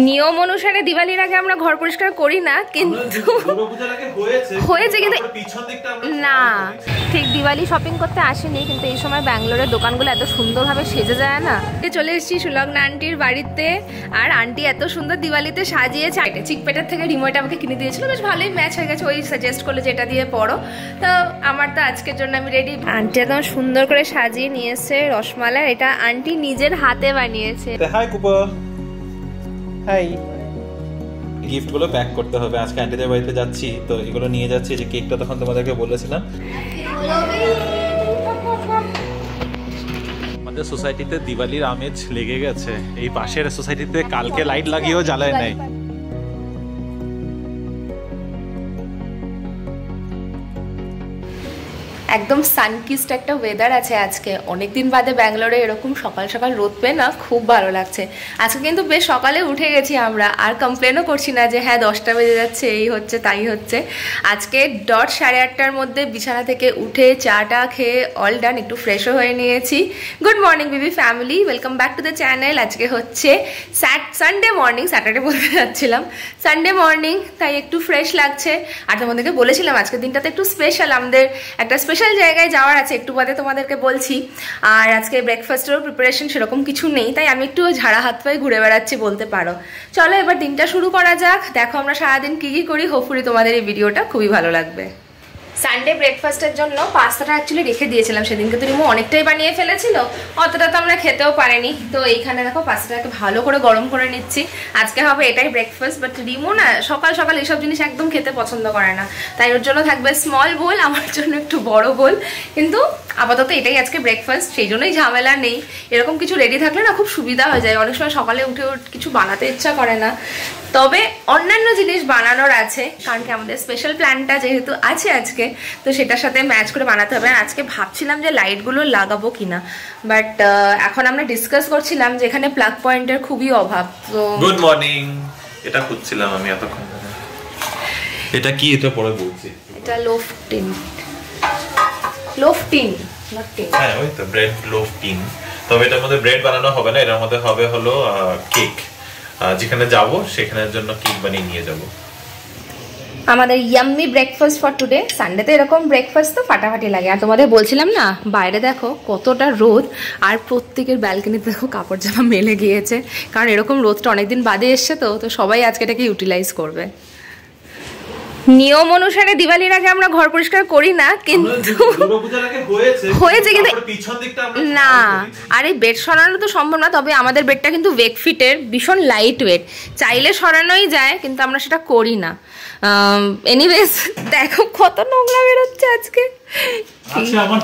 নিয়ম অনুসারে দিওয়ালির আগে আমরা ঘর পরিষ্কার করি না, কিন্তু হয়েছে কিন্তু না ঠিক দিওয়ালি শপিং করতে আসেনি, কিন্তু এই সময় ব্যাঙ্গালোরের দোকানগুলো এত সুন্দরভাবে সেজে যায় না। চলে এসেছি সুলগ্না আন্টির বাড়িতে, আর আন্টি এত সুন্দর দিওয়ালিতে সাজিয়েছে। চিকপেটার থেকে রিমোট আমাকে কিনে দিয়েছিল, বেশ ভালোই ম্যাচ হয়ে গেছে। ওই সাজেস্ট করলে যেটা দিয়ে পড়ো, তো আমার তো আজকের জন্য আমি রেডি। আন্টি একদম সুন্দর করে সাজিয়ে নিয়েছে রসমালাই, এটা আন্টি নিজের হাতে বানিয়েছে। হাই কুপা, হাই। গিফটগুলো প্যাক করতে হবে, আজকে আন্টিদের বাড়িতে যাচ্ছি তো এগুলো নিয়ে যাচ্ছি। যে কেকটা তখন তোমাদেরকে বলেছিলাম। আমাদের সোসাইটিতে দিওয়ালির আমেজ লেগে গেছে। এই পাশের সোসাইটিতে কালকে লাইট লাগিয়েও জ্বালায় নাই। একদম সানকিস্ট একটা ওয়েদার আছে আজকে। অনেকদিন বাদে ব্যাঙ্গালোরে এরকম সকাল সকাল রোদ পেয়ে না খুব ভালো লাগছে। আজকে কিন্তু বেশ সকালে উঠে গেছি আমরা, আর কমপ্লেনও করছি না যে হ্যাঁ 10টা বেজে যাচ্ছে, এই হচ্ছে তাই হচ্ছে। আজকে ডট 8:30টার মধ্যে বিছানা থেকে উঠে চাটা খেয়ে অল ডান, একটু ফ্রেশও হয়ে নিয়েছি। Good morning Bibi family, welcome back to the channel. আজকে হচ্ছে সানডে মর্নিং, স্যাটারডে বলতে যাচ্ছিলাম, সানডে মর্নিং, তাই একটু ফ্রেশ লাগছে। আর তোমাদেরকে বলেছিলাম আজকের দিনটাতে একটু স্পেশাল, আমাদের একটা স্পেশাল জায়গায় যাওয়ার আছে, একটু বাদে তোমাদেরকে বলছি। আর আজকে ব্রেকফাস্টেরও প্রিপারেশন সেরকম কিছু নেই, তাই আমি একটু ঝাড়া হাত পায়ে ঘুরে বেড়াচ্ছি বলতে পারো। চলো এবার দিনটা শুরু করা যাক। দেখো আমরা সারাদিন কি কি করি, হোপফুলি তোমাদের এই ভিডিওটা খুবই ভালো লাগবে। সানডে ব্রেকফাস্টের জন্য পাস্তাটা অ্যাকচুয়ালি রেখে দিয়েছিলাম সেদিনকে, তো রিমু অনেকটাই বানিয়ে ফেলেছিল, অতটা তো আমরা খেতেও পারিনি। তো এইখানে দেখো পাস্তাটাকে ভালো করে গরম করে নিচ্ছি। আজকে হবে এটাই ব্রেকফাস্ট, বাট রিমু না সকাল সকাল এইসব জিনিস একদম খেতে পছন্দ করে না, তাই ওর জন্য থাকবে স্মল বোল, আমার জন্য একটু বড় বোল। কিন্তু আপাতত এটাই আজকে ব্রেকফাস্ট, সেই জন্যই ঝামেলা নেই। এরকম কিছু রেডি থাকলে না খুব সুবিধা হয়ে যায়, অনেক সময় সকালে উঠে কিছু বানাতে ইচ্ছা করে না। তবে অন্যান্য জিনিস বানানোর আছে, কারণ কি আমাদের স্পেশাল প্ল্যানটা যেহেতু আছে আজকে, তো সেটার সাথে ম্যাচ করে বানাতে হবে। আজকে ভাবছিলাম যে লাইটগুলো লাগাবো কিনা, বাট এখন আমরা ডিসকাস করছিলাম যে এখানে প্লাগ পয়েন্টের খুবই অভাব। তো গুড মর্নিং, এটা খুঁজছিলাম আমি এতক্ষণ ধরে। এটা কি, এটা পরে বলছি। এটা লোফ টিন, নট টিন। হ্যাঁ ওই তো ব্রেড লোফ টিন। তবে এটার মধ্যে ব্রেড বানানো হবে না, এটার মধ্যে হবে হলো কেক। যেখানে যাব সেখানের জন্য কেক বানিয়ে নিয়ে যাব। আমাদের ইয়াম্মি ব্রেকফাস্ট ফর টুডে। সানডেতে এরকম ব্রেকফাস্ট তো ফাটাফাটি লাগে। আর তোমাদের বলছিলাম না, বাইরে দেখো কতটা রোদ, আর প্রত্যেকের ব্যালকনিতে দেখো কাপড় জামা মেলে গিয়েছে, কারণ এরকম রোদটা অনেকদিন বাদে এসছে, তো সবাই আজকে এটাকে ইউটিলাইজ করবে। নিয়ম অনুসারে দিওয়ালির আগে আমরা ঘর পরিষ্কার করি না, কিন্তু হয়েছে কিন্তু না। আর এই বেড সরানো তো সম্ভব না, তবে আমাদের বেডটা কিন্তু ওয়েকফিটের, ভীষণ লাইট ওয়েট, চাইলে সরানোই যায়, কিন্তু আমরা সেটা করি না। এনিওয়েজ দেখো কত নোংরা বেরোচ্ছে আজকে।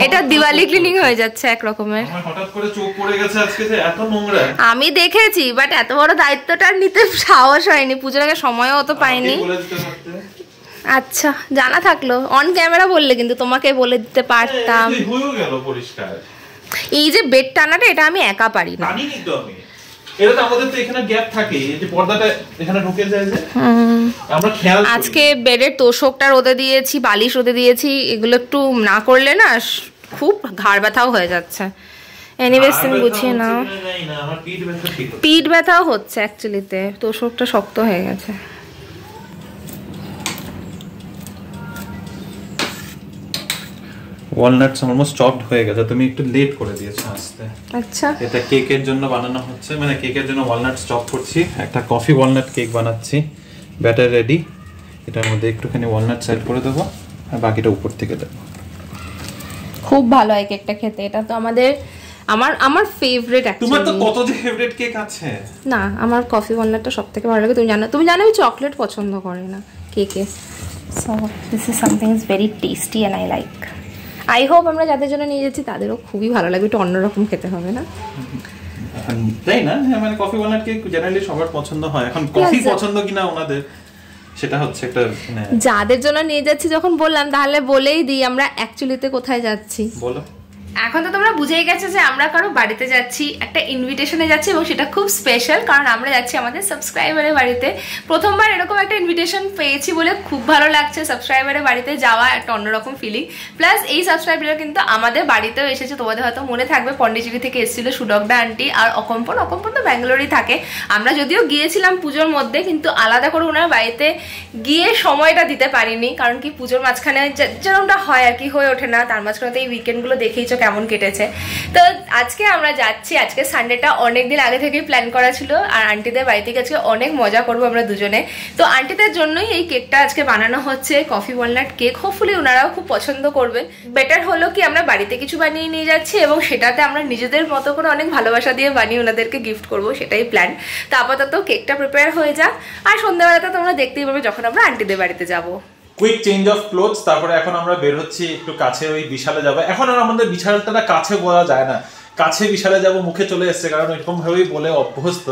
এটা দিওয়ালি ক্লিনিং হয়ে যাচ্ছে এক রকমের। হঠাৎ করে চোখ পড়ে গেছে আজকে যে এত নোংরা। আমি দেখেছি, বাট এত বড় দায়িত্বটা নিতে সাহস হয়নি, পুজোর আগে সময়ও অত পাইনি। আচ্ছা জানা থাকলো, অন ক্যামেরা বললে কিন্তু তোমাকে বলে দিতে পারতাম। এই যে বেড টানাটা, এটা আমি একা পারি না। আজকে বেডের তোষকটা রোদে দিয়েছি, বালিশ রোদে দিয়েছি, এগুলো একটু না করলে না খুব ঘাড় ব্যথাও হয়ে যাচ্ছে। এনিওয়েজ তুমি গুছিয়ে নাও। পিঠ ব্যথাও হচ্ছে অ্যাকচুয়ালিতে, তোষকটা শক্ত হয়ে গেছে। ওয়ালনাটস অলমোস্ট চপড হয়ে গেছে, তুমি একটু লেট করে দিয়েছো আসতে। আচ্ছা, এটা কেকের জন্য বানানো হচ্ছে, মানে কেকের জন্য ওয়ালনাটস চপ করছি। একটা কফি ওয়ালনাট কেক বানাচ্ছি, ব্যাটার রেডি। এটার মধ্যে একটুখানি ওয়ালনাট সাইড করে দেবো, আর বাকিটা উপর থেকে দেবো। খুব ভালো হয় কেকটা খেতে। এটা তো আমার ফেভারিট অ্যাকচুয়ালি। তোমার তো কত যে ফেভারিট কেক আছে। না, আমার কফি ওয়ালনাটটা সবথেকে ভালো লাগে। তুমি জানো আমি চকলেট পছন্দ করি না কেকে। So this is something is very tasty and I like. I hope আমরা যাদের জন্য নিয়ে যাচ্ছি তাদেরও খুবই ভালো লাগবে। একটু অন্যরকম খেতে হবে না, তাই না? মানে কফি ওয়ালনাট কেক জেনারেলি সবার পছন্দ হয়। এখন কফি পছন্দ কিনা ওনাদের সেটা হচ্ছে একটা, যাদের জন্য নিয়ে যাচ্ছি যখন বললাম তাহলে বলেই দিই আমরা অ্যাকচুয়ালিতে কোথায় যাচ্ছি। বলো। এখন তো তোমরা বুঝেই গেছো যে আমরা কারো বাড়িতে যাচ্ছি, একটা ইনভিটেশনে যাচ্ছি এবং সেটা খুব স্পেশাল, কারণ আমরা যাচ্ছি আমাদের সাবস্ক্রাইবারের বাড়িতে। প্রথমবার এরকম একটা ইনভিটেশন পেয়েছি বলে খুব ভালো লাগছে। সাবস্ক্রাইবারের বাড়িতে যাওয়া একটা অন্যরকম ফিলিং। প্লাস এই সাবস্ক্রাইবাররা কিন্তু আমাদের বাড়িতেও এসেছে। তোমাদের হয়তো মনে থাকবে পন্ডিচেরি থেকে এসেছিল সুডকদা আন্টি আর অকম্পন তো ব্যাঙ্গালোরেই থাকে। আমরা যদিও গিয়েছিলাম পুজোর মধ্যে, কিন্তু আলাদা করে ওনার বাড়িতে গিয়ে সময়টা দিতে পারিনি, কারণ কি পুজোর মাঝখানে যেরকমটা হয় আর কি হয়ে ওঠে না। তার মাঝখানে তো এই উইকেন্ডগুলো দেখেইছো কেমন কেটেছে। তো আজকে আমরা যাচ্ছি, আজকে সানডেটা অনেকদিন আগে থেকেই প্ল্যান করা ছিল, আর আন্টিদের বাড়ি থেকে আজকে অনেক মজা করবো আমরা দুজনে। তো আন্টিদের জন্যই এই কেকটা আজকে বানানো হচ্ছে, কফি ওয়ালনাট কেক। হোপফুলি ওনারাও খুব পছন্দ করবেন। বেটার হলো কি আমরা বাড়িতে কিছু বানিয়ে নিয়ে যাচ্ছি এবং সেটাতে আমরা নিজেদের মতো করে অনেক ভালোবাসা দিয়ে বানিয়ে ওনাদেরকে গিফট করবো, সেটাই প্ল্যান। তো আপাতত কেকটা প্রিপেয়ার হয়ে যাক, আর সন্ধ্যাবেলাটা তোমরা দেখতেই পাবে যখন আমরা আন্টিদের বাড়িতে যাবো। কুইক চেঞ্জ অফ ক্লোথস, তারপরে এখন আমরা বের হচ্ছি একটু কাছে, ওই বিশালে যাবো। এখন আর আমাদের বিশালটা কাছে বলা যায় না, কাছে বিশালে যাবো মুখে চলে এসছে, কারণ এরকম ভাবেই বলে অভ্যস্ত।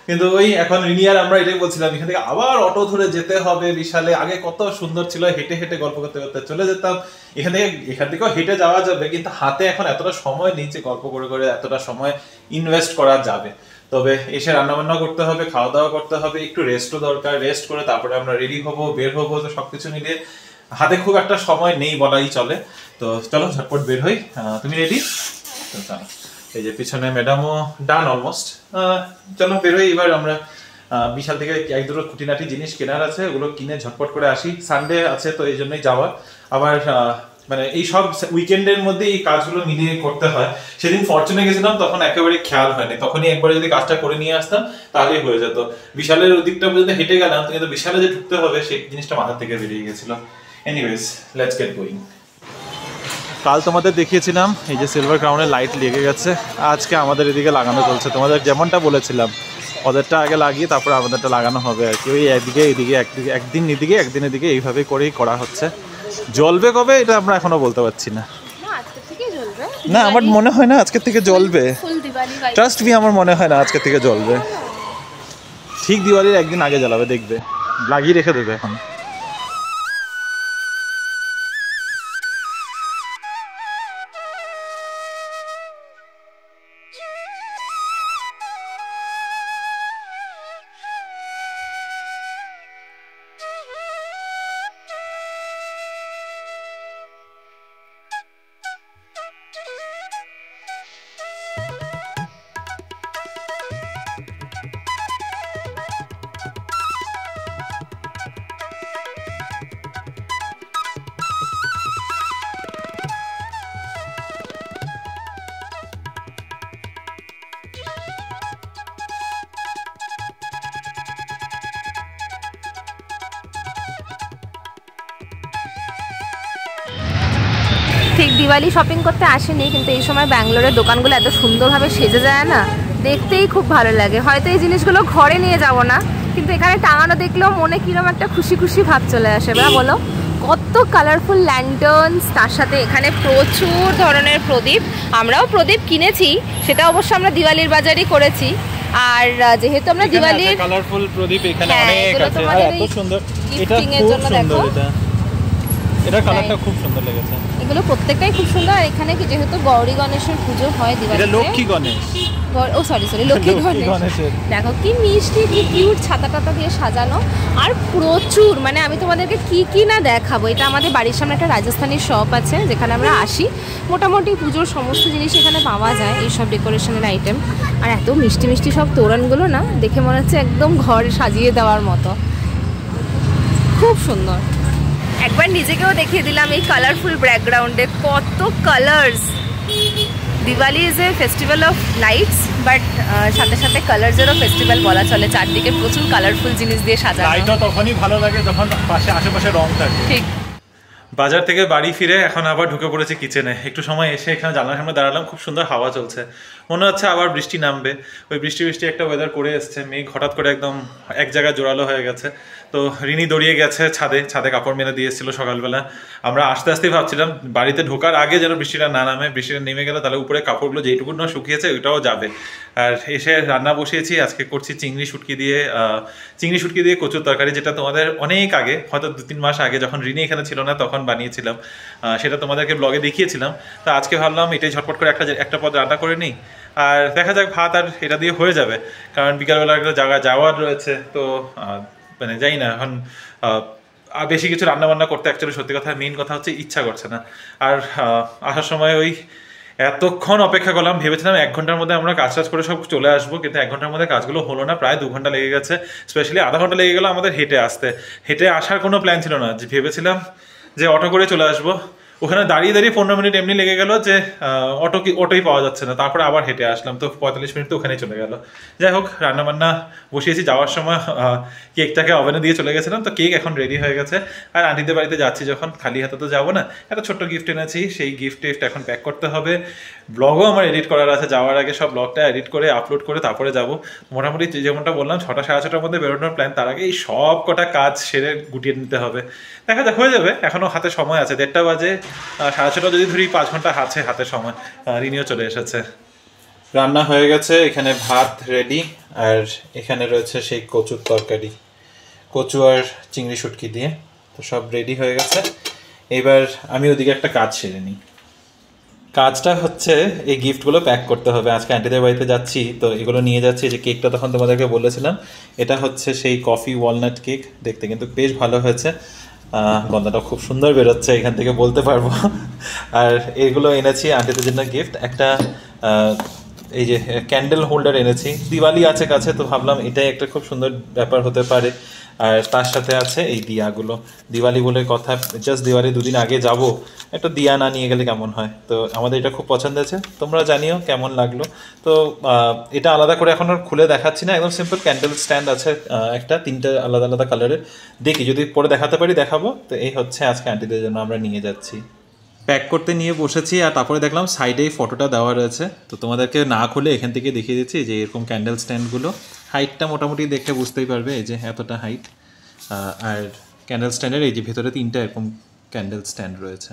কিন্তু ওই এখন রিনিয়ার আমরা এটাই বলছিলাম, এখান থেকে আবার অটো ধরে যেতে হবে বিশালে। আগে কত সুন্দর ছিল, হেঁটে হেঁটে গল্প করতে করতে চলে যেতাম। এখান থেকেও হেঁটে যাওয়া যাবে, কিন্তু হাতে এখন এতটা সময় নেই যে গল্প করে করে এতটা সময় ইনভেস্ট করা যাবে। তবে এসে রান্নাবান্না করতে হবে, খাওয়া দাওয়া করতে হবে, একটু রেস্টও দরকার। রেস্ট করে তারপরে আমরা রেডি হবো, বের হবো। তো সবকিছু মিলিয়ে হাতে খুব একটা সময় নেই বলাই চলে। তো চলো ঝটপট বের হই। তুমি রেডি? তো চলো, এই যে পিছনে ম্যাডামও ডান অলমোস্ট। চলো বের হই এবার। আমরা বিশাল থেকে এক দুটো খুঁটিনাটি জিনিস কেনার আছে, ওগুলো কিনে ঝটপট করে আসি। সানডে আছে তো এই জন্যই যাওয়া। আবার মানে এই সব উইকেন্ডের মধ্যে এই কাজগুলো মিলিয়ে করতে হয়। সেদিন ফরচুনে গেছিলাম, তখন একেবারে খেয়াল হয়নি। তখনই একবারে যদি কাজটা করে নিয়ে আসতাম তাহলেই হয়ে যেত। বিশালের ওদিকটা পর্যন্ত হেঁটে গেলাম, কিন্তু বিশালে যে ঢুকতে হবে সেই জিনিসটা মাথা থেকে বেরিয়ে গেছিল। Anyways, let's get going. কাল তোমাদের দেখিয়েছিলাম এই যে সিলভার ক্রাউনের লাইট লেগে গেছে, আজকে আমাদের এদিকে লাগানো চলছে। তোমাদের যেমনটা বলেছিলাম, ওদেরটা আগে লাগিয়ে তারপরে আমাদেরটা লাগানো হবে আর কি। ওই একদিকে এইদিকে, একদিন এদিকে একদিন এদিকে, এইভাবে করেই করা হচ্ছে। জ্বলবে কবে এটা আমরা এখনো বলতে পারছি না। না, আমার মনে হয় না আজকের থেকে জ্বলবে। ট্রাস্ট মি, আমার মনে হয় না আজকের থেকে জ্বলবে। ঠিক দিওয়ালির একদিন আগে জ্বালাবে, দেখবে। লাগিয়ে রেখে দেবে এখন। ঠিক দিওয়ালি শপিং করতে আসেনি, কিন্তু এই সময় ব্যাঙ্গালোরের দোকানগুলো এত সুন্দরভাবে সেজে যায় না, দেখতেই খুব ভালো লাগে। হয়তো এই জিনিসগুলো ঘরে নিয়ে যাব না, কিন্তু এখানে টাঙানো দেখলেও মনে কিরকম একটা খুশি খুশি ভাব চলে আসে। এবার বলো, কত কালারফুল ল্যান্টার্নস, তার সাথে এখানে প্রচুর ধরনের প্রদীপ। আমরাও প্রদীপ কিনেছি, সেটা অবশ্য আমরা দিওয়ালির বাজারই করেছি। আর যেহেতু আমরা দিওয়ালির কালারফুল প্রদীপ এখানে অনেক আছে, আর এত সুন্দর। এটা খুব সুন্দর, এটার কালারটা খুব সুন্দর লেগেছে। এগুলো প্রত্যেকটাই খুব সুন্দর। আর এখানে কি যেহেতু গৌরী গণেশের পুজো হয় দিওয়ালিতে, এটা লক্ষ্মী গণেশ, ও সরি লক্ষ্মী গণেশ। দেখো কি মিষ্টি, কি কিউট ছাতা টাতা দিয়ে সাজানো। আর প্রচুর, মানে আমি তোমাদেরকে কি কি না দেখাবো। এটা আমাদের বাড়ির সামনে একটা রাজস্থানি শপ আছে, যেখানে আমরা আসি। মোটামুটি পুজোর সমস্ত জিনিস এখানে পাওয়া যায়, এইসব ডেকোরেশনের আইটেম। আর এত মিষ্টি মিষ্টি সব তোরণগুলো না, দেখে মনে হচ্ছে একদম ঘর সাজিয়ে দেওয়ার মতো, খুব সুন্দর। একবার নিজেকেও দেখিয়ে দিলাম এই কালারফুল ব্যাকগ্রাউন্ডে কত colours. Diwali is a festival of lights, but সাথে সাথে কালার্সেরও ফেস্টিভ্যাল বলা চলে। চারদিকে প্রচুর কালারফুল জিনিস দিয়ে সাজানো। লাইটটা তখনই ভালো লাগে যখন পাশে আশেপাশে রং থাকে। ঠিক। বাজার থেকে বাড়ি ফিরে এখন আবার ঢুকে পড়েছে কিচেনে। একটু সময় এসে এখানে জানলার সামনে দাঁড়ালাম, খুব সুন্দর হাওয়া চলছে। মনে হচ্ছে আবার বৃষ্টি নামবে, ওই বৃষ্টি একটা ওয়েদার করে এসছে, মেঘ হঠাৎ করে একদম এক জায়গায় জোরালো হয়ে গেছে। তো রিনি দৌড়িয়ে গেছে ছাদে কাপড় মেলে দিয়ে এসেছিলো সকালবেলা। আমরা আস্তে আস্তেই ভাবছিলাম বাড়িতে ঢোকার আগে যেন বৃষ্টিটা না নামে, বৃষ্টিটা নেমে গেলে তাহলে উপরে কাপড়গুলো যেইটুকু না শুকিয়েছে ওইটাও যাবে। আর এসে রান্না বসিয়েছি, আজকে করছি চিংড়ি শুটকি দিয়ে কচুর তরকারি, যেটা তোমাদের অনেক আগে, হয়তো 2-3 মাস আগে যখন রিনি এখানে ছিল না তখন বানিয়েছিলাম, সেটা তোমাদেরকে ব্লগে দেখিয়েছিলাম। তো আজকে ভাবলাম এটাই ঝটপট করে একটা পদ রান্না করে নিই, আর দেখা যাক ভাত আর এটা দিয়ে হয়ে যাবে, কারণ বিকালবেলা একটা জায়গা যাওয়ার রয়েছে। তো মানে যাই না এখন বেশি কিছু রান্নাবান্না করতে, অ্যাকচুয়ালি সত্যি কথা মেইন কথা হচ্ছে ইচ্ছা করছে না। আর আসার সময় ওই এতক্ষণ অপেক্ষা করলাম, ভেবেছিলাম 1 ঘন্টার মধ্যে আমরা কাজ করে সব চলে আসবো, কিন্তু 1 ঘন্টার মধ্যে কাজগুলো হলো না, প্রায় 2 ঘন্টা লেগে গেছে। স্পেশালি আধা ঘন্টা লেগে গেলো আমাদের হেঁটে আসার কোনো প্ল্যান ছিল না, যে ভেবেছিলাম যে অটো করে চলে আসবো, ওখানে দাঁড়িয়ে 15 মিনিট এমনি লেগে গেল যে অটোই পাওয়া যাচ্ছে না, তারপরে আবার হেঁটে আসলাম, তো 45 মিনিট তো ওখানেই চলে গেল। যাই হোক, রান্নাবান্না বসিয়েছি, যাওয়ার সময় কেকটাকে ওভেনে দিয়ে চলে গেছিলাম, তো কেক এখন রেডি হয়ে গেছে। আর আন্টিদের বাড়িতে যাচ্ছি যখন, খালি হাতে তো যাবো না, একটা ছোট্ট গিফট এনেছি, সেই গিফট এখন প্যাক করতে হবে। ব্লগও আমার এডিট করার আছে, যাওয়ার আগে সব ব্লগটা এডিট করে আপলোড করে তারপরে যাব। মোটামুটি যেমনটা বললাম 6টা সাড়ে 6টার মধ্যে বেরোনোর প্ল্যান, তার আগে এই সব কটা কাজ সেরে গুটিয়ে নিতে হবে। দেখা যাক, হয়ে যাবে, এখনও হাতে সময় আছে, 1:30 বাজে, 6:30 যদি ধরি 5 ঘন্টা হাতে সময়। রিনিও চলে এসেছে। রান্না হয়ে গেছে, এখানে ভাত রেডি, আর এখানে রয়েছে সেই কচুর তরকারি, কচু আর চিংড়ি শুটকি দিয়ে, তো সব রেডি হয়ে গেছে। এবার আমি ওদিকে একটা কাজ সেরে নিই। কাজটা হচ্ছে এই গিফটগুলো প্যাক করতে হবে, আজকে আন্টিদের বাড়িতে যাচ্ছি তো এগুলো নিয়ে যাচ্ছি। যে কেকটা তখন তোমাদেরকে বলেছিলাম, এটা হচ্ছে সেই কফি ওয়ালনাট কেক, দেখতে কিন্তু বেশ ভালো হয়েছে, গন্ধটা খুব সুন্দর বেরোচ্ছে এখান থেকে বলতে পারবো। আর এগুলো এনেছি আন্টিদের জন্য গিফট, একটা এই যে ক্যান্ডেল হোল্ডার এনেছি, দিওয়ালি আছে কাছে, তো ভাবলাম এটাই একটা খুব সুন্দর ব্যাপার হতে পারে। আর তার সাথে আছে এই দিয়াগুলো, দিওয়ালি বলে কথা, জাস্ট দিওয়ালি 2 দিন আগে যাব, একটা দিয়া না নিয়ে গেলে কেমন হয়, তো আমাদের এটা খুব পছন্দ হয়েছে, তোমরা জানিও কেমন লাগলো। তো এটা আলাদা করে এখন আর খুলে দেখাচ্ছি না, একদম সিম্পল ক্যান্ডেল স্ট্যান্ড আছে একটা, 3টে আলাদা আলাদা কালারের, দেখি যদি পরে দেখাতে পারি দেখাবো। তো এই হচ্ছে আজকে আন্টিদের জন্য আমরা নিয়ে যাচ্ছি। প্যাক করতে নিয়ে বসেছি, আর তারপরে দেখলাম সাইডেই ফটোটা দেওয়া রয়েছে, তো তোমাদেরকে না খুলে এখান থেকে দেখিয়ে দিচ্ছি যে এরকম ক্যান্ডেল স্ট্যান্ডগুলো, হাইটটা মোটামুটি দেখে বুঝতেই পারবে, এই যে এতটা হাইট, আর ক্যান্ডেল স্ট্যান্ডের এই যে ভেতরে 3টা এরকম ক্যান্ডেল স্ট্যান্ড রয়েছে।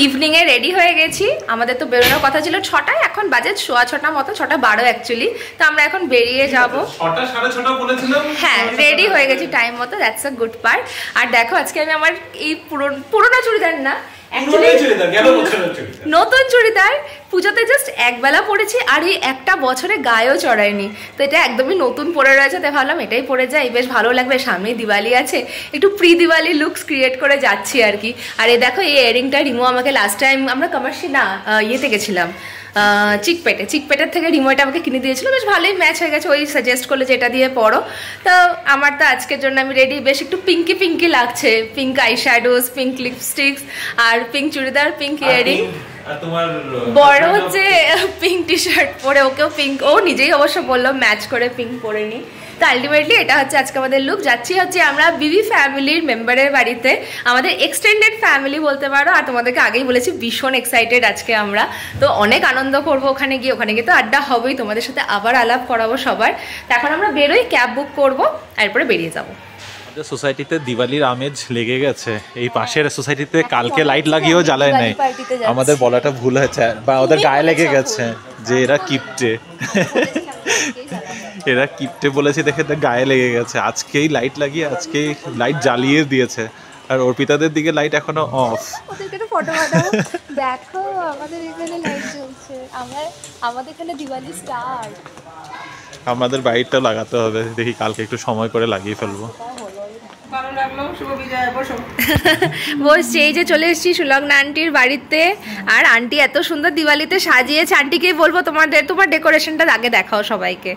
ইভিনিংয়ে রেডি হয়ে গেছি, আমাদের তো বেরোনোর কথা ছিল 6টায়, এখন বাজে 6:15 মতো, 6:12 অ্যাকচুয়ালি, তো আমরা এখন বেরিয়ে যাব। 6টা সাড়ে 6টা বলেছিলাম, হ্যাঁ রেডি হয়ে গেছি টাইম মতো, দ্যাটস আ গুড পার্ট। আর দেখো আজকে আমি আমার এই পুরোনো চুড়িদার না, নতুন চুড়িদার পুজোতে জাস্ট একবেলা পরেছি, আর এই একটা বছরে গায়েও চড়ায়নি, তো এটা একদমই নতুন পরে রয়েছে, তাই ভাবলাম এটাই পরে যাই, বেশ ভালো লাগবে, সামনেই দিওয়ালি আছে, একটু প্রি দিওয়ালি লুকস ক্রিয়েট করে যাচ্ছি আর কি। আর এই দেখো এই ইয়ারিংটা রিমো আমাকে লাস্ট টাইম আমরা ইয়েতে গেছিলাম, চিকপেটের থেকে রিমোটা আমাকে কিনে দিয়েছিল, বেশ ভালোই ম্যাচ হয়ে গেছে, ওই সাজেস্ট করলে যেটা দিয়ে পরো। তো আমার তো আজকের জন্য আমি রেডি, বেশ একটু পিঙ্কি লাগছে, pink eye shadows, pink lipsticks, আর পিঙ্ক চুড়িদার, পিঙ্ক ইয়ারিং, বড় হচ্ছে পিঙ্ক টি শার্ট পরে, ওকেও পিঙ্ক, ও নিজেই অবশ্য বললো ম্যাচ করে পিঙ্ক পরে নি। তো আলটিমেটলি এটা হচ্ছে আজকে আমাদের লুক। যাচ্ছি হচ্ছে আমরা বিবি ফ্যামিলির মেম্বারের বাড়িতে, আমাদের এক্সটেন্ডেড ফ্যামিলি বলতে পারো, আর তোমাদেরকে আগেই বলেছি ভীষণ এক্সাইটেড আজকে আমরা, তো অনেক আনন্দ করবো ওখানে গিয়ে তো আড্ডা হবেই, তোমাদের সাথে আবার আলাপ করাবো সবার। তো এখন আমরা বেরোই, ক্যাব বুক করবো, এরপরে বেরিয়ে যাবো। সোসাইটিতে দিওয়ালির আমেজ লেগে গেছে, এই পাশের সোসাইটিতে কালকে লাইট লাগিয়েও জ্বালায় নাই, আমাদের বলাটা ভুল হয়েছে, বা ওদের গায়ে লেগে গেছে যে এরা কিপটে বলেছে দেখে গায়ে লেগে গেছে, আজকেই লাইট লাগিয়ে আজকেই লাইট জ্বালিয়ে দিয়েছে, আর অর্পিতাদের দিকে লাইট এখনো অফ। ওদেরকে তো ফটো পাঠাও, দেখো আমাদের এখানে লাইট জ্বলছে, আমাদের এখানে দিওয়ালি স্টার্ট, আমাদের বাইকটা লাগাতে হবে, দেখি কালকে একটু সময় করে লাগিয়ে ফেলবো। বসছি, এই যে চলে এসেছি সুলগ্না আন্টির বাড়িতে, আর আন্টি এত সুন্দর দিওয়ালিতে সাজিয়েছে, আন্টিকে বলবো তোমার ডেকোরেশনটা আগে দেখাও সবাইকে,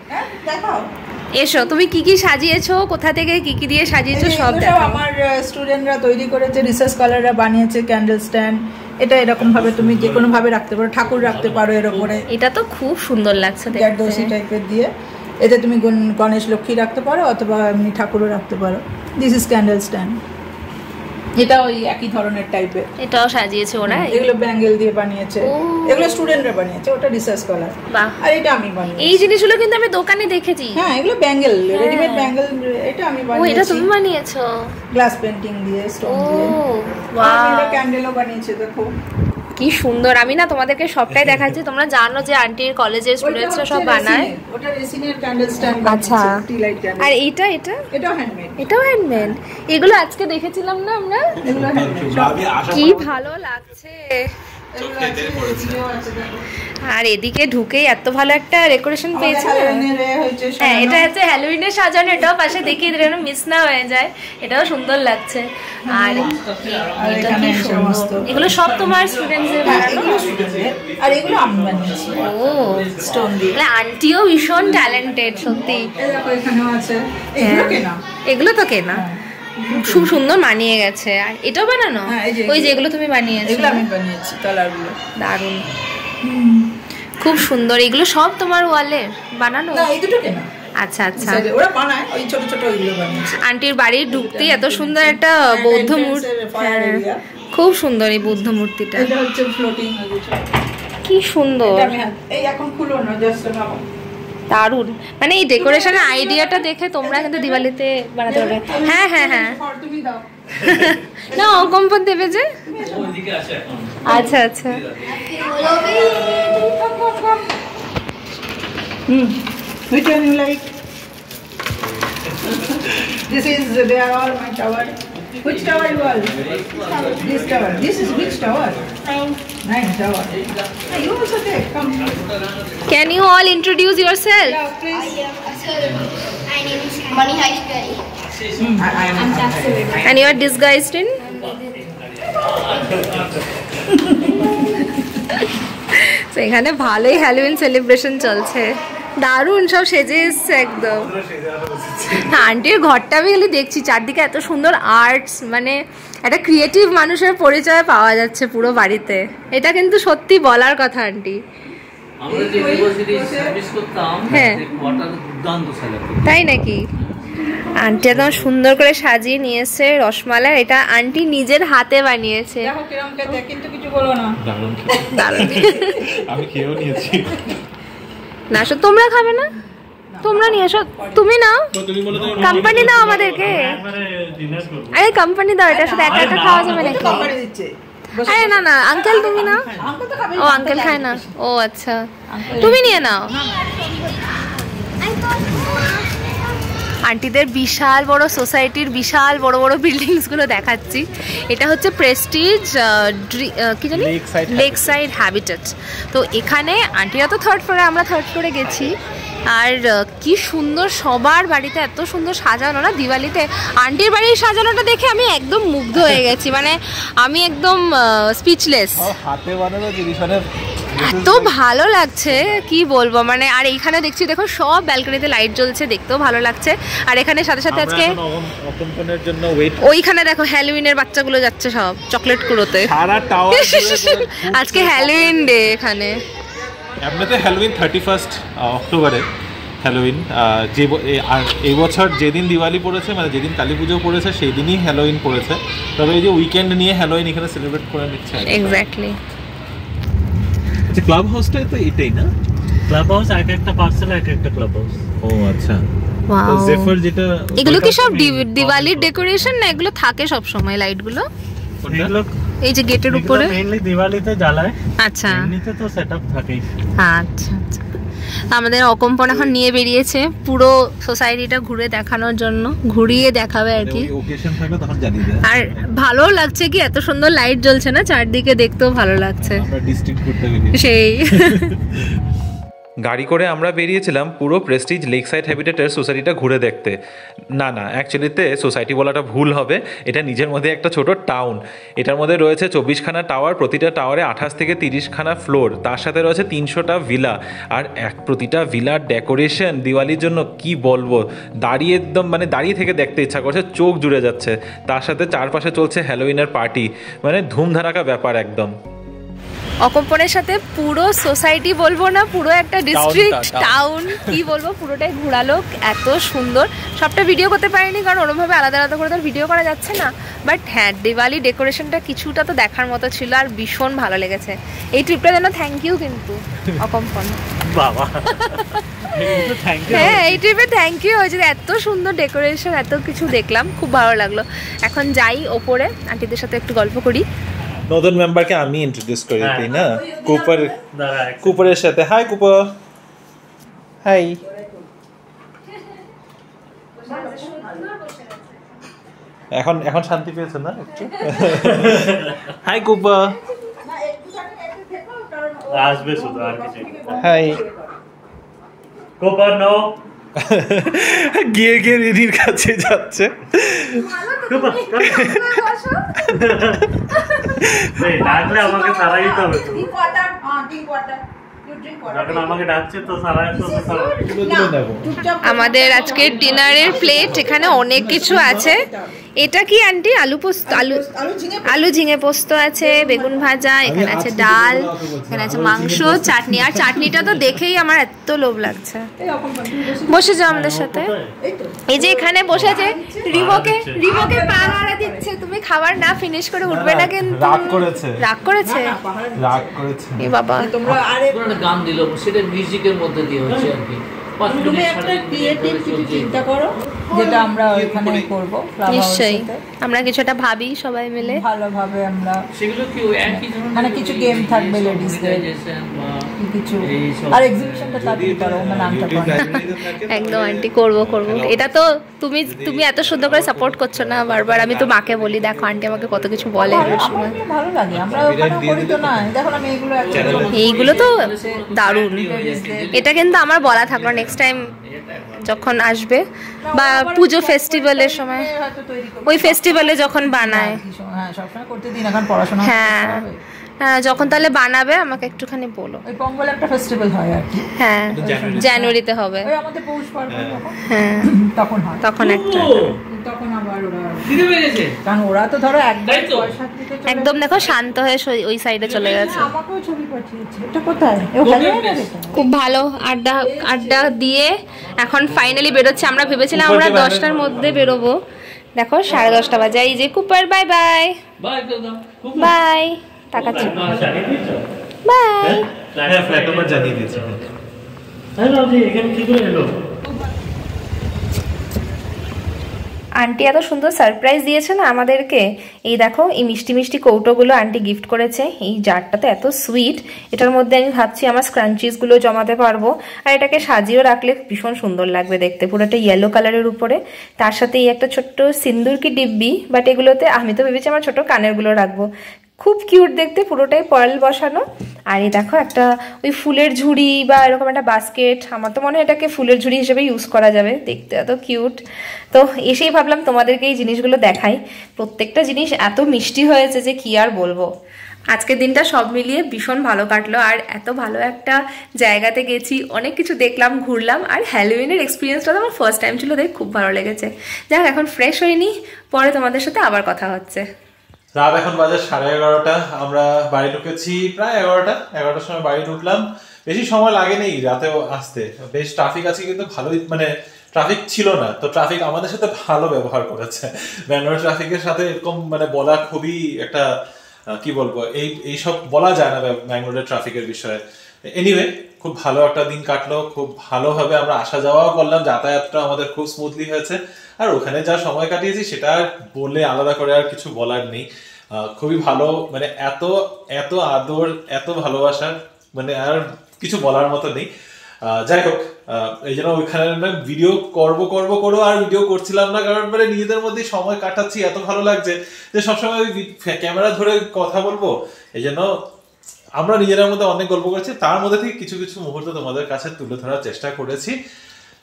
এসো তুমি কি সাজিয়েছো, কোথা থেকে কি দিয়ে সাজিয়েছো সব দেখাও। আমার স্টুডেন্টরা তৈরি করেছে, রিসার্চ স্কলাররা বানিয়েছে ক্যান্ডেল স্ট্যান্ড, এটা এরকম ভাবে তুমি যে কোনো ভাবে রাখতে পারো, ঠাকুর রাখতে পারো এর উপরে, এটা তো খুব সুন্দর লাগছে দেখতে, জারদোসি টাইপের দিয়ে, এতে তুমি গণেশ লক্ষ্মী রাখতে পারো অথবা এমনি ঠাকুরও রাখতে পারো। This is candle stand. এটা ওই একই ধরনের টাইপের। এটাও সাজিয়েছে ওরা। এগুলো ব্যাঙ্গেল দিয়ে বানিয়েছে, এগুলো স্টুডেন্টরা বানিয়েছে, ওটা রিসার্চ স্কলার। বাহ। আর এটা আমি বানিয়েছি। এই জিনিসগুলো কিন্তু আমি দোকানে দেখেছি। হ্যাঁ, এগুলো ব্যাঙ্গেল, রেডিমেড ব্যাঙ্গেল। এটা আমি ও, বানিয়েছি। এটা তুমি বানিয়েছো? গ্লাস পেইন্টিং দিয়ে, স্টোন দিয়ে। ওয়াও, এটা ক্যান্ডেলও বানিয়েছে, দেখো কি সুন্দর। আমি না তোমাদেরকে সবটাই দেখাচ্ছি। তোমরা জানো যে আন্টির কলেজের স্টুডেন্টসরা সব বানায়। ওটা রেসিনের ক্যান্ডেল স্ট্যান্ড। আচ্ছা, টি লাইট ক্যান্ডেল। আর এটাও হ্যান্ডমেড। এটাও হ্যান্ডমেড। এগুলো আজকে দেখেছিলাম না আমরা। এগুলো হ্যান্ডমেড। কি ভালো লাগছে। আর এদিকে ঢুকেই এত ভালো একটা ডেকোরেশন পেয়েছে। হ্যাঁ, এটা হচ্ছে হ্যালোউইনের সাজানো। এটাও পাশে দেখিয়ে দিলে যেন মিস না হয়ে যায়। এটাও সুন্দর লাগছে। আর এটা কি সুন্দর। এগুলো সব তোমার স্টুডেন্টসদের বানানো? আর এগুলো আমি বানিয়েছি। ও, স্টোন দিয়ে। তাহলে আন্টিও ভীষণ ট্যালেন্টেড সত্যি। এই দেখো, এখানেও আছে। এগুলো কেনা। এগুলো তো কেনা। খুব সুন্দর মানিয়ে গেছে। আর এটাও বানানো? ওই যে এগুলো তুমি বানিয়েছো? এগুলো আমি বানিয়েছি, তলাগুলো। দারুণ, খুব সুন্দর। এগুলো সব তোমার ওয়ালের বানানো? না, এই দুটো কেনা। আচ্ছা আচ্ছা, ওরা বানায় ওই ছোট ছোট ওইগুলো বানিয়েছে। আন্টির বাড়ি ঢুকতেই এত সুন্দর একটা বৌদ্ধ মূর্তি। খুব সুন্দর এই বৌদ্ধ মূর্তিটা। এটা হচ্ছে ফ্লোটিং। কি সুন্দর। এই এখন খুলো না, জাস্ট নাও। দারুণ। মানে এই ডেকোরেশনের আইডিয়াটা দেখে তোমরা কিন্তু দিওয়ালিতে বানাতে পারবে। হ্যাঁ হ্যাঁ হ্যাঁ, তুমি দাও না অকম্পন দেবে যে। আচ্ছা আচ্ছা, which one you like? This is, they are all my tower. Which tower you all? This tower. This is which tower? 9 tower. You also take, come. Can you all introduce yourself? Yeah, please. My name is Maniha Ishkari. I'm And you are disguised in? তো এখানে ভালোই Halloween celebration চলছে। দারুণ, সব সেজে এসছে একদম। আন্টির ঘরটা আমি খালি দেখছি, চারদিকে এত সুন্দর আর্টস, মানে একটা ক্রিয়েটিভ মানুষের পরিচয় পাওয়া যাচ্ছে পুরো বাড়িতে। এটা কিন্তু সত্যি বলার কথা আন্টি। হ্যাঁ, তাই নাকি? আন্টি একদম সুন্দর করে সাজিয়ে নিয়ে এসছে রসমালাই। এটা আন্টি নিজের হাতে বানিয়েছে। দেখো কিরকম খেতে, কিন্তু কিছু বলো না। দারুণ। আমি খেয়েও নিয়েছি। না, তোমরা খাবে না? তোমরা নিয়ে এসো। তুমি নাও, কোম্পানি দাও আমাদেরকে। আরে কোম্পানি দাও, এটা শুধু একা একা খাওয়া যাবে নাকি? আরে না না, আঙ্কেল তুমি নাও। ও, আঙ্কেল খায় না? ও আচ্ছা, তুমি নিয়ে নাও। আন্টিদের বিশাল বড় সোসাইটির বিশাল বড় বড় বিল্ডিংস গুলো দেখাচ্ছি। এটা হচ্ছে প্রেস্টিজ কি জানি, লেক সাইড হ্যাবিটেট। তো এখানে আন্টিরা তো 3rd ফ্লোরে, আমরা 3rd ফ্লোরে গেছি। আর কি সুন্দর, সবার বাড়িতে এত সুন্দর সাজানো না দিওয়ালিতে। আন্টির বাড়ির সাজানোটা দেখে আমি একদম মুগ্ধ হয়ে গেছি, মানে আমি একদম স্পিচলেস। হাতে বানানো জিনিস, মানে এত ভালো লাগছে কি বলবো। মানে আর এইখানে দেখছি দেখো সব ব্যালকনিতে লাইট জ্বলছে, দেখতেও ভালো লাগছে। আর এখানে সাথে সাথে আজকে ওইখানে দেখো হ্যালোউইনের বাচ্চাগুলো যাচ্ছে সব চকলেট কুড়োতে। আজকে হ্যালোউইন ডে এখানে। এমনিতে হ্যালোউইন 31 অক্টোবরে হ্যালোউইন। যে এই বছর যেদিন দিওয়ালি পড়েছে, মানে যেদিন কালী পুজো পড়েছে, সেই দিনই হ্যালোউইন পড়েছে। তবে এই যে উইকেন্ড নিয়ে হ্যালোউইন এখানে সেলিব্রেট করে নিচ্ছে। এক্স্যাক্টলি। ক্লাব হাউসটা তো এটাই না? ক্লাব হাউস এক একটা পার্সেল, এক একটা ক্লাব হাউস। ও আচ্ছা। ওয়াও, জেফার যেটা, এগুলো কি সব দিওয়ালির ডেকোরেশন না? এগুলো থাকে সব সময় লাইট গুলো? এই যে গেটের উপরে মেইনলি দিওয়ালিতে জ্বালায়। আচ্ছা, এমনিতে তো সেটআপ থাকেই। আচ্ছা আচ্ছা। আমাদের অকম্পন এখন নিয়ে বেরিয়েছে পুরো সোসাইটিটা ঘুরে দেখানোর জন্য, ঘুরিয়ে দেখাবে আর কি। ওকেশন থাকলে তখন জানিয়ে দেয়। আর ভালো লাগছে কি এত সুন্দর লাইট জ্বলছে না চারদিকে, দেখতেও ভালো লাগছে। আমরা ডিস্ট্রিক্ট করতে বেরিয়েছি সেই। গাড়ি করে আমরা বেরিয়েছিলাম পুরো প্রেস্টিজ লেক সাইড হ্যাবিটেটের সোসাইটিটা ঘুরে দেখতে। না না, অ্যাকচুয়ালিতে সোসাইটি বলাটা ভুল হবে, এটা নিজের মধ্যে একটা ছোট টাউন। এটার মধ্যে রয়েছে 24খানা টাওয়ার, প্রতিটা টাওয়ারে 28 থেকে 30খানা ফ্লোর, তার সাথে রয়েছে 300টা ভিলা। আর প্রতিটা ভিলার ডেকোরেশন দিওয়ালির জন্য কি বলবো, দাঁড়িয়ে একদম মানে দাঁড়িয়ে থেকে দেখতে ইচ্ছা করছে, চোখ জুড়ে যাচ্ছে। তার সাথে চারপাশে চলছে হ্যালোউইনের পার্টি, মানে ধুমধারাকা ব্যাপার একদম। অকম্পনের সাথে পুরো সোসাইটি বলবো না, পুরো একটা ডিস্ট্রিক্ট টাউন কি বলবো, পুরোটাই ঘোরালো। এত সুন্দর, সবটা ভিডিও করতে পারিনি কারণ ওরমভাবে আলাদা আলাদা করে তো ভিডিও করা যাচ্ছে না। বাট হ্যাঁ, দিওয়ালি ডেকোরেশনটা কিছুটা তো দেখার মতো ছিল আর ভীষণ ভালো লেগেছে। এই ট্রিপটার জন্য থ্যাংক ইউ কিন্তু অকম্পন। বাবা হ্যাঁ, এই ট্রিপে থ্যাংক ইউ হয়েছে, এত সুন্দর ডেকোরেশন, এত কিছু দেখলাম, খুব ভালো লাগলো। এখন যাই ওপরে, আন্টিদের সাথে একটু গল্প করি। নতুন মেম্বারকে আমি ইন্ট্রোডিউস করি দিই না, কুপারের সাথে। Hi Cooper. হাই। এখন শান্তি পেয়েছে না একটু? Hi Cooper. আসবে শুধু আর কিছু। Hi Cooper no. গিয়ে গিয়ে রিদির কাছে যাচ্ছে। ডাকলে আমাকে সারাই দিতে হবে তো। যখন আমাকে ডাকছে তো সারাই তো। আমাদের আজকের ডিনারের প্লেট, এখানে অনেক কিছু আছে। এটা কি আন্টি? আলু পোস্ত, আলু ঝিঙে পোস্ত আছে, বেগুন ভাজা, এখানে আছে ডাল, এখানে আছে মাংস, চাটনি। আর চাটনিটা তো দেখেই আমার এত লোভ লাগছে। বসে যাও আমাদের সাথে। এই যে এখানে বসেছে, রিমোকে পা নাড়া দিচ্ছে। তুমি খাবার না ফিনিশ করে উঠবে না কিন্তু। রাগ করেছে। এ বাবা, তোমরা আরেকটা গান দিল, সেটা মিউজিকের মধ্যে দিয়ে হচ্ছে আর কি। তুমি একটা ক্রিয়েটিভ কিছু চিন্তা করো যেটা আমরা ওখানে করব। নিশ্চয়ই আমরা কিছু একটা ভাবি সবাই মিলে ভালোভাবে। আমরা সেগুলো কি একই ধরনের, মানে কিছু গেম থাকবে লেডিসদের, কিছু আর এক্সিবিশনটা তাড়াতাড়ি করো, মানে নামটা করো। একদম আন্টি, করব। এটা তো তুমি এত সুন্দর করে সাপোর্ট করছো না বারবার। আমি তো মাকে বলি, দেখো আন্টি আমাকে কত কিছু বলে। ভালো লাগে, আমরা ওখানে করি তো না। দেখো আমি এইগুলো তো দারুণ। এটা কিন্তু আমার বলা থাকলো, নেক্সট টাইম যখন আসবে বা পুজো ফেস্টিভ্যালের সময়, ওই ফেস্টিভ্যালে যখন বানায়, হ্যাঁ যখন তাহলে বানাবে আমাকে একটুখানি বলো। ওই পোঙ্গল একটা ফেস্টিভ্যাল হয় আর কি। হ্যাঁ, জানুয়ারিতে হবে। ওই আমাদের পৌষ পার্বণ হ্যাঁ, তখন হয়। তখন একটা, তখন আবার ওরা দিতে পেরেছে, কারণ ওরা তো ধরো একদম দেখো শান্ত হয়ে ওই সাইডে চলে গেছে। আমাকেও ছবি পাঠিয়েছে। এটা কোথায়? খুব ভালো আড্ডা দিয়ে এখন ফাইনালি বেরোচ্ছে। আমরা ভেবেছিলাম আমরা 10টার মধ্যে বেরোবো, দেখো 10:30 বাজে। এই যে কুপার, বাই বাই বাই, তাকাচ্ছি, বাই। ফ্ল্যাট নাম্বার জানিয়ে দিয়েছি। হ্যালো জি, এখানে কি করে এলো? আন্টি এত সুন্দর সারপ্রাইজ দিয়েছে না আমাদেরকে। এই দেখো, এই মিষ্টি মিষ্টি কৌটোগুলো আন্টি গিফট করেছে। এই জারটা তো এত সুইট, এটার মধ্যে আমি ভাবছি আমার স্ক্রাঞ্চিসগুলো জমাতে পারবো। আর এটাকে সাজিয়েও রাখলে ভীষণ সুন্দর লাগবে দেখতে, পুরোটা ইয়েলো কালারের উপরে। তার সাথে এই একটা ছোট্ট সিন্দুর কি ডিব্বি, বাট এগুলোতে আমি তো ভেবেছি আমার ছোট কানেরগুলো রাখবো। খুব কিউট দেখতে, পুরোটাই পার্ল বসানো। আর এই দেখো একটা ওই ফুলের ঝুড়ি বা এরকম একটা বাস্কেট, আমার তো মনে হয় এটাকে ফুলের ঝুড়ি হিসেবে ইউজ করা যাবে, দেখতে এত কিউট। তো এসেই ভাবলাম তোমাদেরকে এই জিনিসগুলো দেখাই। প্রত্যেকটা জিনিস এত মিষ্টি হয়েছে যে কি আর বলবো। আজকের দিনটা সব মিলিয়ে ভীষণ ভালো কাটলো। আর এত ভালো একটা জায়গাতে গেছি, অনেক কিছু দেখলাম, ঘুরলাম। আর হ্যালোউইনের এক্সপিরিয়েন্সটা তো আমার ফার্স্ট টাইম ছিল, দেখে খুব ভালো লেগেছে। যাক, এখন ফ্রেশ হইনি, পরে তোমাদের সাথে আবার কথা হচ্ছে। রাত এখন বাজে 11:30। আমরা বাড়ি ঢুকেছি প্রায় 11টার সময় বাড়ি ঢুকলাম। বেশি সময় লাগেনি রাতেও আসতে, বেশ ট্রাফিক আছে কিন্তু ভালোই, মানে ট্রাফিক ছিল না তো ট্রাফিক আমাদের সাথে ভালো ব্যবহার করেছে। ব্যাঙ্গালোর ট্রাফিকের সাথে এরকম মানে বলা খুবই একটা কি বলবো, এইসব বলা যায় না ব্যাঙ্গালোরের ট্রাফিকের বিষয়ে। এনিওয়ে, খুব ভালো একটা দিন কাটলো, খুব ভালোভাবে আমরা আসা যাওয়াও করলাম, যাতায়াতটা আমাদের খুব স্মুথলি হয়েছে। আর ওখানে যা সময় কাটিয়েছি সেটা বলে আলাদা করে আর কিছু বলার নেই। খুবই ভালো, মানে এত এত আদর, এত ভালোবাসা, মানে আর কিছু বলার মতো নেই। যাই হোক, এই জন্য ওইখানে ভিডিও করবো আর ভিডিও করছিলাম না, কারণ মানে নিজেদের মধ্যে সময় কাটাচ্ছি, এত ভালো লাগছে যে সবসময় ক্যামেরা ধরে কথা বলবো। এই জন্য আমরা নিজেদের মধ্যে অনেক গল্প করছি, তার মধ্যে থেকে কিছু কিছু মুহূর্ত তোমাদের কাছে তুলে ধরার চেষ্টা করেছি।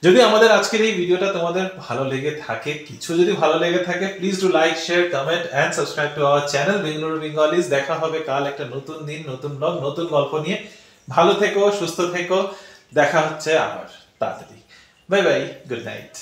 যদি আমাদের আজকের এই ভিডিওটা তোমাদের ভালো লেগে থাকে, কিছু যদি ভালো লেগে থাকে, please do like, share, comment and subscribe to our channel Bengaluru Bengalis. দেখা হবে কাল একটা নতুন দিন, নতুন ব্লগ, নতুন গল্প নিয়ে। ভালো থেকো, সুস্থ থেকো, দেখা হচ্ছে আবার তাড়াতাড়ি। Bye bye, good night.